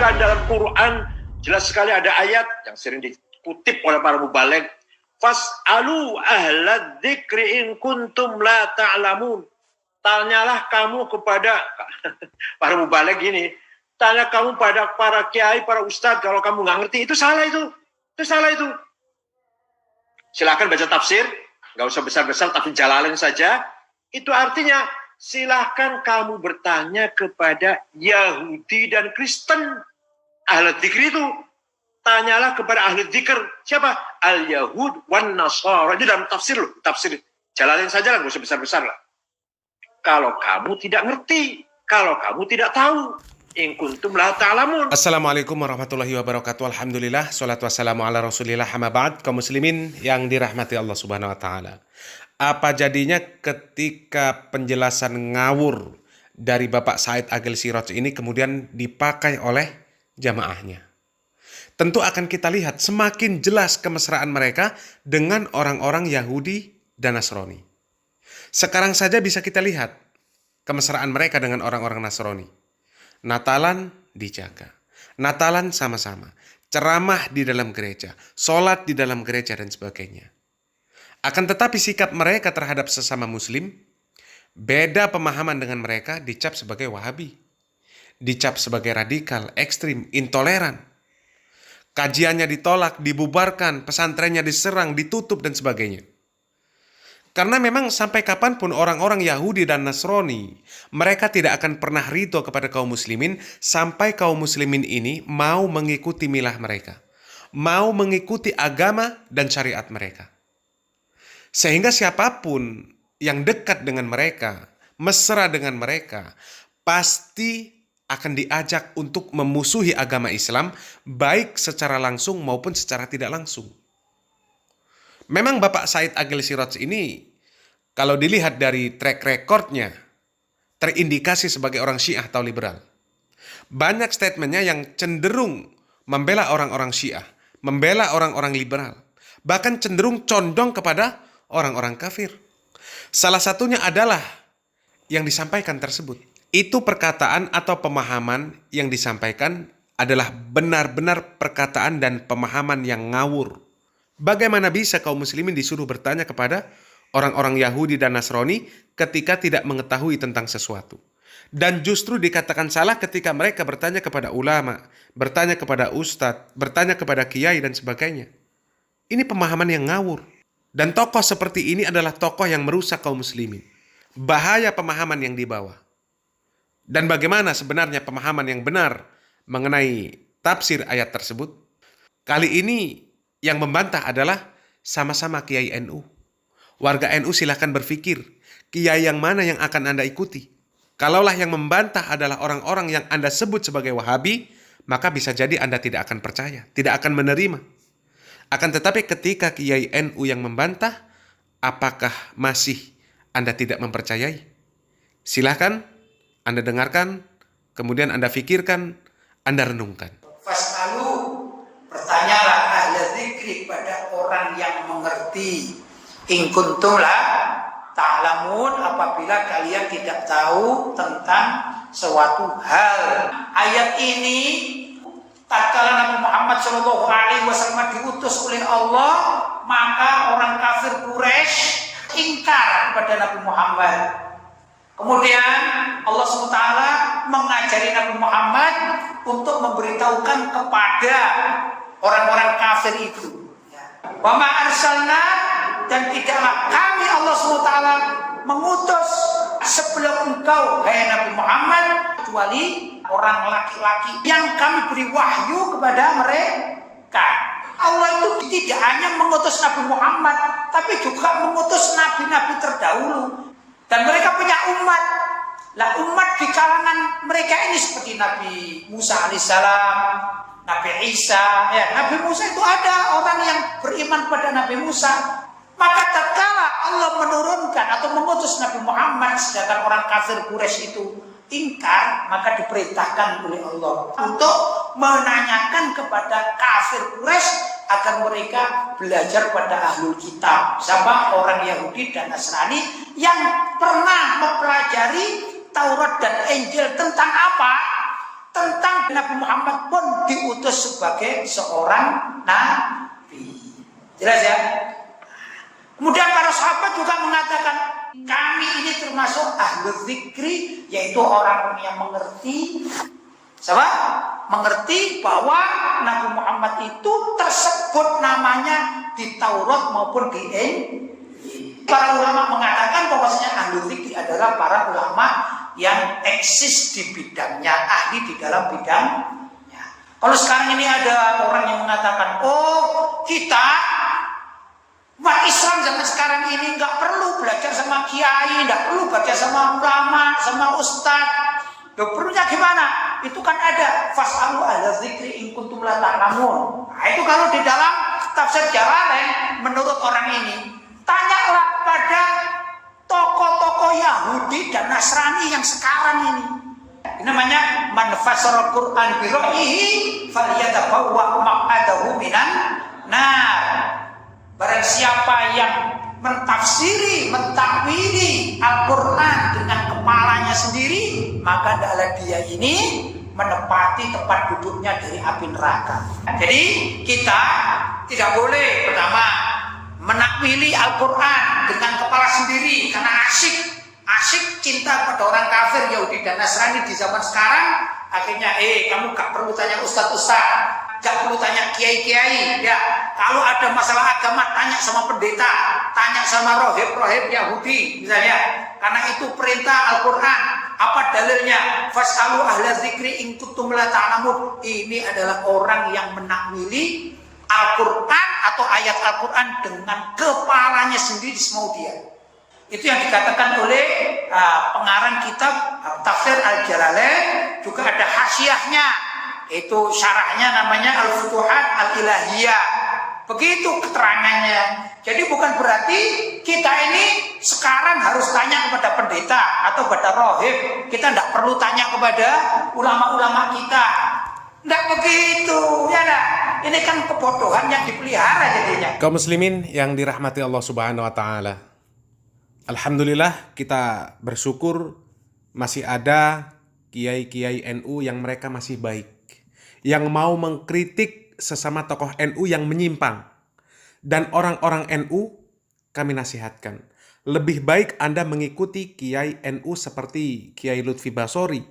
Bahkan dalam Quran jelas sekali ada ayat yang sering dikutip oleh para mubaligh, fas'alu ahla dzikri in kuntum la ta'lamun. Tanyalah kamu kepada para mubaligh gini, tanya kamu pada para kiai, para ustadz, kalau kamu nggak ngerti itu salah itu salah itu. Silakan baca tafsir, nggak usah besar-besar, tapi Jalalain saja. Itu artinya silahkan kamu bertanya kepada Yahudi dan Kristen. Ahli dzikir itu tanyalah kepada ahli dzikir. Siapa? Al-Yahud wan Nasara. Itu dalam tafsir loh. Tafsir Jalalain saja lah, nggak usah besar-besar lah. Kalau kamu tidak ngerti, kalau kamu tidak tahu, in kuntum la ta'lamun. Assalamualaikum warahmatullahi wabarakatuh. Alhamdulillah, salatu wassalamu ala rasulillah, amma ba'd. Kaum muslimin yang dirahmati Allah subhanahu wa ta'ala. Apa jadinya ketika penjelasan ngawur dari Bapak Said Agil Siraj ini kemudian dipakai oleh jamaahnya? Tentu akan kita lihat semakin jelas kemesraan mereka dengan orang-orang Yahudi dan Nasrani. Sekarang saja bisa kita lihat kemesraan mereka dengan orang-orang Nasrani. Natalan dijaga, Natalan sama-sama, ceramah di dalam gereja, sholat di dalam gereja dan sebagainya. Akan tetapi sikap mereka terhadap sesama muslim, beda pemahaman dengan mereka, dicap sebagai Wahabi, dicap sebagai radikal, ekstrim, intoleran. Kajiannya ditolak, dibubarkan, pesantrennya diserang, ditutup dan sebagainya. Karena memang sampai kapanpun orang-orang Yahudi dan Nasrani, mereka tidak akan pernah ridho kepada kaum muslimin sampai kaum muslimin ini mau mengikuti milah mereka, mau mengikuti agama dan syariat mereka. Sehingga siapapun yang dekat dengan mereka, mesra dengan mereka, pasti akan diajak untuk memusuhi agama Islam, baik secara langsung maupun secara tidak langsung. Memang Bapak Said Agil Siraj ini, kalau dilihat dari track recordnya, terindikasi sebagai orang Syiah atau liberal. Banyak statementnya yang cenderung membela orang-orang Syiah, membela orang-orang liberal, bahkan cenderung condong kepada orang-orang kafir. Salah satunya adalah yang disampaikan tersebut. Itu perkataan atau pemahaman yang disampaikan adalah benar-benar perkataan dan pemahaman yang ngawur. Bagaimana bisa kaum muslimin disuruh bertanya kepada orang-orang Yahudi dan Nasrani ketika tidak mengetahui tentang sesuatu? Dan justru dikatakan salah ketika mereka bertanya kepada ulama, bertanya kepada ustadz, bertanya kepada kiai dan sebagainya. Ini pemahaman yang ngawur. Dan tokoh seperti ini adalah tokoh yang merusak kaum muslimin. Bahaya pemahaman yang dibawa. Dan bagaimana sebenarnya pemahaman yang benar mengenai tafsir ayat tersebut? Kali ini yang membantah adalah sama-sama Kiai NU. Warga NU silahkan berpikir, kiai yang mana yang akan Anda ikuti? Kalaulah yang membantah adalah orang-orang yang Anda sebut sebagai Wahabi, maka bisa jadi Anda tidak akan percaya, tidak akan menerima. Akan tetapi ketika Kiai NU yang membantah, apakah masih Anda tidak mempercayai? Silahkan Anda dengarkan, kemudian Anda fikirkan, Anda renungkan. Fas'alu, bertanyalah ahli dzikri pada orang yang mengerti. In kuntum la ta'lamun, apabila kalian tidak tahu tentang suatu hal. Ayat ini tatkala Nabi Muhammad SAW diutus oleh Allah, maka orang kafir Quraisy ingkar kepada Nabi Muhammad. Kemudian Allah SWT mengajari Nabi Muhammad untuk memberitahukan kepada orang-orang kafir itu. Wa ma arsalna, dan tidaklah kami Allah SWT mengutus sebelum engkau, hai Nabi Muhammad, kecuali orang laki-laki yang kami beri wahyu kepada mereka. Allah itu tidak hanya mengutus Nabi Muhammad, tapi juga mengutus nabi-nabi terdahulu. Dan mereka punya umat. Lah umat di kalangan mereka ini seperti Nabi Musa alaihissalam, Nabi Isa. Ya, Nabi Musa itu ada orang yang beriman pada Nabi Musa. Maka tatkala Allah menurunkan atau mengutus Nabi Muhammad, sedangkan orang kafir Quraisy itu ingkar, maka diperintahkan oleh Allah untuk menanyakan kepada kafir Quraisy agar mereka belajar pada ahlul kitab, sama orang Yahudi dan Nasrani yang pernah mempelajari Taurat dan Injil tentang apa? tentang Nabi Muhammad pun diutus sebagai seorang nabi. Jelas ya? Kemudian para sahabat juga mengatakan, kami ini termasuk ahlul dzikri, yaitu orang yang mengerti. Siapa? Mengerti bahwa Nabi Muhammad itu tersebut namanya di Taurat maupun di Injil. Para ulama mengatakan bahwasanya ahlul dzikri adalah para ulama yang eksis di bidangnya, ahli di dalam bidangnya. Kalau sekarang ini ada orang yang mengatakan, oh kita umat Islam zaman sekarang ini nggak perlu belajar sama kiai, nggak perlu baca sama ulama, sama ustadz. Perlunya gimana? Itu kan ada fas'alu ahla dzikri in kuntum la ta'lamun. Nah, itu kalau di dalam tafsir Jalalain menurut orang ini, tanyalah pada tokoh-tokoh Yahudi dan Nasrani yang sekarang ini. Ini namanya man fassara Qur'an bi ra'yihi falyatabawwa maq'adahu minan nar. Barang siapa yang mentafsiri, mentakwili Al-Quran dengan kepalanya sendiri, maka adalah dia ini menepati tempat duduknya dari api neraka. Jadi kita tidak boleh pertama menakwili Al-Quran dengan kepala sendiri karena asyik cinta pada orang kafir Yahudi dan Nasrani di zaman sekarang. Akhirnya kamu gak perlu tanya ustadz, gak perlu tanya kiai-kiai, ya. Kalau ada masalah agama, tanya sama pendeta, tanya sama rohib Yahudi, misalnya. Karena itu perintah Al-Quran. Apa dalilnya? Fas'alu ahla dzikri in kuntum la ta'lamun. Ini adalah orang yang menakwili Al-Quran atau ayat Al-Quran dengan kepalanya sendiri semau dia. Itu yang dikatakan oleh pengarang kitab Tafsir Al-Jalalain, juga ada hasyiahnya, itu syarahnya namanya Al-Futuhat Al-Ilahiyah. Begitu keterangannya. Jadi bukan berarti kita ini sekarang harus tanya kepada pendeta atau kepada rohib. Kita tidak perlu tanya kepada ulama-ulama kita. Tidak begitu, ya nah. Ini kan kebodohan yang dipelihara jadinya. Kaum muslimin yang dirahmati Allah Subhanahu wa taala. Alhamdulillah kita bersyukur masih ada kiai-kiai NU yang mereka masih baik, yang mau mengkritik sesama tokoh NU yang menyimpang. Dan orang-orang NU kami nasihatkan, lebih baik Anda mengikuti kiai NU seperti Kiai Lutfi Basori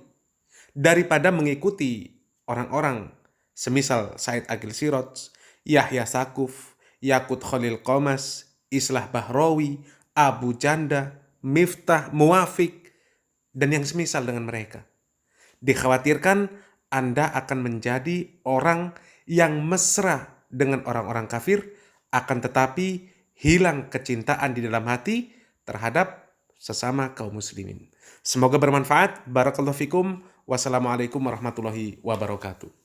daripada mengikuti orang-orang semisal Said Agil Siroj, Yahya Sakuf, Yakut Khalil Qomas, Islah Bahrawi, Abu Janda, Miftah, Muwafiq, dan yang semisal dengan mereka. Dikhawatirkan Anda akan menjadi orang yang mesra dengan orang-orang kafir, akan tetapi hilang kecintaan di dalam hati terhadap sesama kaum muslimin. Semoga bermanfaat. Barakallahu fikum. Wassalamualaikum warahmatullahi wabarakatuh.